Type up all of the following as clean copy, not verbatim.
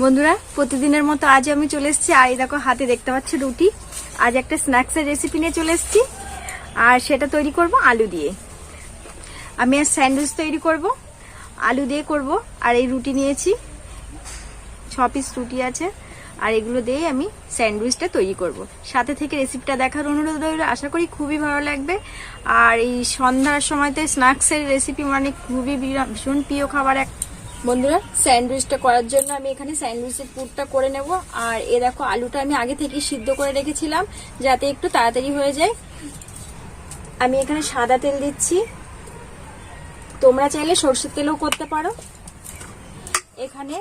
বন্ধুরা প্রতিদিনের মতো আজ আমি চলে এসেছি। আর দেখো হাতে দেখতে পাচ্ছ রুটি। আজ একটা স্ন্যাক্সের রেসিপি নিয়ে চলে এসেছি, আর সেটা তৈরি করব আলু দিয়ে। আমি আজ স্যান্ডউইচ তৈরি করব, আলু দিয়ে করব। আর এই রুটি নিয়েছি, 6 পিস রুটি আছে, আর এগুলো দিয়ে আমি স্যান্ডউইচটা তৈরি করব। সাথে থেকে রেসিপিটা দেখার অনুরোধ রইল, আশা করি খুবই ভালো লাগবে। আর এই সন্ধ্যার সময়তে স্ন্যাক্সের রেসিপি মানে খুবই ভীষণ প্রিয় খাবার এক। বন্ধুরা স্যান্ডউইচটা করার জন্য আমি এখানে স্যান্ডউইচের পুরটা করে নেব। আর এ দেখো আলুটা আমি আগে থেকে সিদ্ধ করে রেখেছিলাম যাতে একটু তাড়াতাড়ি হয়ে যায়। আমি এখানে সাদা তেল দিচ্ছি, তোমরা চাইলে সরষের তেলও করতে পারো। এখানে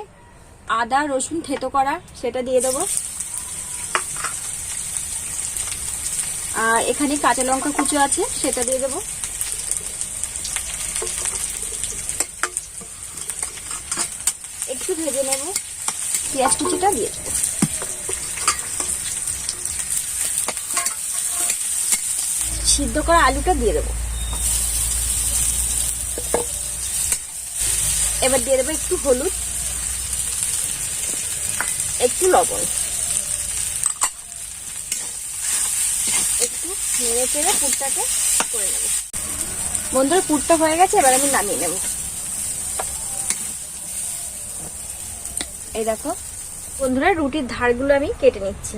আদা রসুন থেতো করা সেটা দিয়ে দেবো। আর এখানে কাঁচা লঙ্কা কুচো আছে সেটা দিয়ে দেবো। একটু ভেজে নেব, পেঁয়াজ কুচিটা দিয়ে দেবো। সিদ্ধ করা আলুটা দিয়ে দেবো। এবার দিয়ে দেবো একটু হলুদ, একটু লবণ, একটু নেড়ে চেড়ে পুরটাকে করে নেব। বন্ধুরা পুরটা হয়ে গেছে, এবার আমি নামিয়ে নেব। এই দেখো বন্ধুরা রুটির ধারগুলো আমি কেটে নিচ্ছি।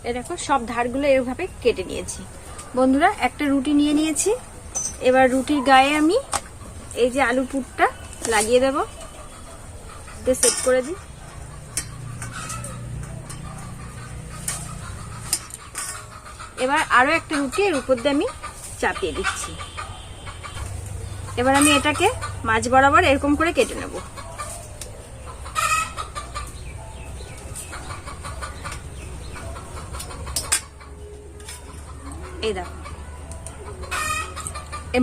এই দেখো সব ধারগুলো এভাবে কেটে নিয়েছি। বন্ধুরা একটা রুটি নিয়ে নিয়েছি, এবার রুটির গায়ে আমি এই যে আলু পুরটা লাগিয়ে দেবো। সেট করে দিই। এবার আরো একটা রুটি এর উপর দিয়ে আমি চাপিয়ে দিচ্ছি। এবার আমি এটাকে মাঝ বরাবর এরকম করে কেটে নেব। এই দেখো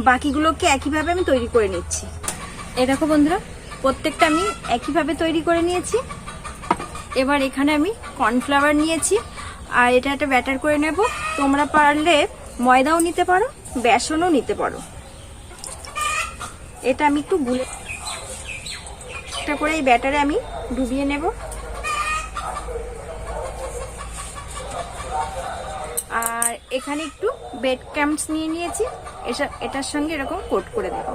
বাকিগুলোকে একইভাবে আমি তৈরি করে নিচ্ছি। এই দেখো বন্ধুরা প্রত্যেকটা আমি একইভাবে তৈরি করে নিয়েছি। এবার এখানে আমি কর্নফ্লাওয়ার নিয়েছি, আর এটা একটা ব্যাটার করে নেব। তোমরা পারলে ময়দাও নিতে পারো, বেসনও নিতে পারো। এটা আমি একটু গুলে একটা করে এই ব্যাটারে আমি ডুবিয়ে নেব। আর এখানে একটু ব্রেড ক্রাম্বস নিয়ে নিয়েছি, এটার সঙ্গে এরকম কোট করে দেব।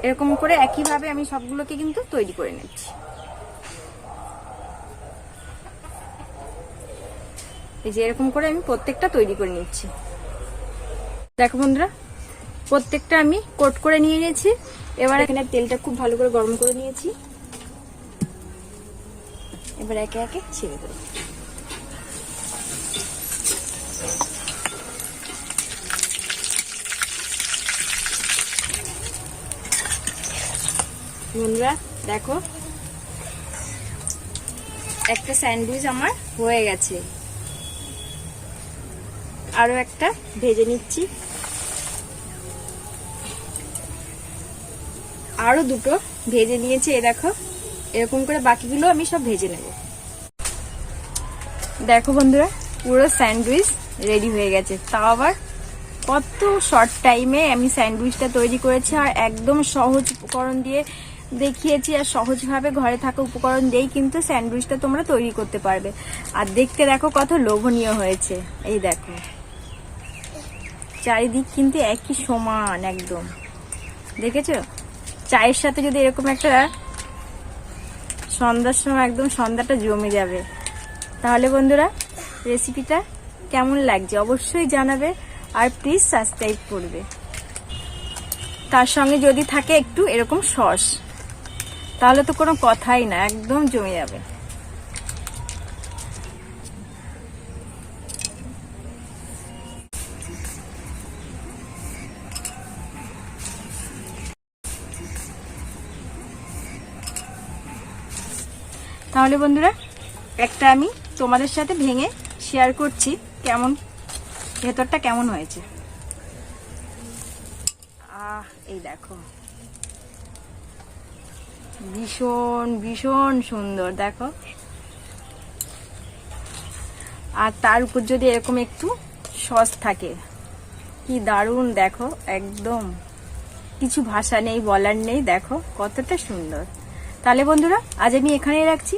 এরকম করে একইভাবে আমি সবগুলোকে কিন্তু তৈরি করে নিচ্ছি। এই যে এরকম করে আমি প্রত্যেকটা তৈরি করে নিচ্ছি। দেখো বন্ধুরা প্রত্যেকটা আমি কোট করে নিয়ে নিয়েছি। এবার এখানে তেলটা খুব ভালো করে গরম করে নিয়েছি। এবার একে একে ছেড়ে দেব। বন্ধুরা দেখো একটা স্যান্ডউইচ আমার হয়ে গেছে। আরো একটা ভেজে নিচ্ছি। আরো দুটো ভেজে নিয়েছি। এই দেখো এরকম করে বাকিগুলো আমি সব ভেজে নেব। দেখো বন্ধুরা পুরো স্যান্ডউইচ রেডি হয়ে গেছে। তাও আবার কত শর্ট টাইমে আমি স্যান্ডউইচটা তৈরি করেছি। আর একদম সহজ উপকরণ দিয়ে দেখিয়েছি, আর সহজভাবে ঘরে থাকা উপকরণ দিয়েই কিন্তু স্যান্ডউইচটা তোমরা তৈরি করতে পারবে। আর দেখতে দেখো কত লোভনীয় হয়েছে। এই দেখো চারিদিক কিন্তু একই সমান একদম, দেখেছো? চায়ের সাথে যদি এরকম একটা সন্ধ্যার সময় একদম সন্ধ্যাটা জমে যাবে। তাহলে বন্ধুরা রেসিপিটা কেমন লাগছে অবশ্যই জানাবে, আর প্লিজ সাবস্ক্রাইব করবে। তার সঙ্গে যদি থাকে একটু এরকম সস, তাহলে তো কোনো কথাই না, একদম জমে যাবে। তাহলে বন্ধুরা একটা আমি তোমাদের সাথে ভেঙে শেয়ার করছি কেমন ভেতরটা কেমন হয়েছে। এই দেখো ভীষণ ভীষণ সুন্দর দেখো। আর তার উপর যদি এরকম একটু সস থাকে, কি দারুণ দেখো, একদম কিছু ভাষা নেই, বলার নেই, দেখো কতটা সুন্দর। তাহলে বন্ধুরা আজ আমি এখানেই রাখছি।